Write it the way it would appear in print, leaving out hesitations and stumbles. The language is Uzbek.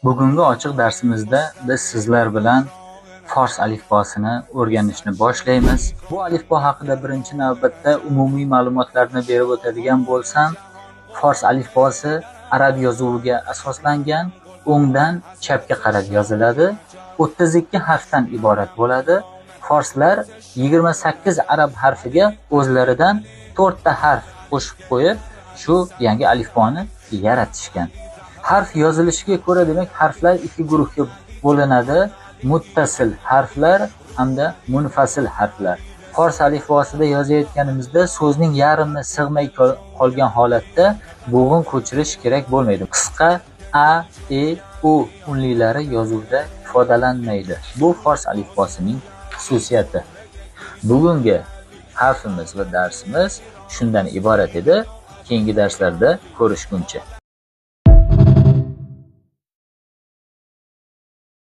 Bugungi ochiq darsimizda biz sizlar bilan fors alifbosini o'rganishni boshlaymiz. Bu alifbo haqida birinchi navbatda umumiy ma'lumotlarni berib o'tadigan bo'lsam, fors alifbosi arab yozuviga asoslangan, o'ngdan chapga qarab yoziladi. 32 harfdan iborat bo'ladi. Forslar 28 arab harfiga o'zlaridan 4 ta harf qo'shib qo'yib, shu yangi alifboni yaratishgan. Harf yozilishiga ko'ra, demak, harflar ikki guruhga bo'linadi: muttasil harflar hamda munfasil harflar. Fors alifbosida yozayotganimizda so'zning yarmi sig'may qolgan holatda bo'g'in ko'chirish kerak bo'lmaydi. Qisqa a, e, u unlilari yozuvda ifodalanmaydi. Bu fors alifbosining xususiyati. Bugungi harfimiz va darsimiz shundan iborat edi. Keyingi darslarda ko'rishguncha.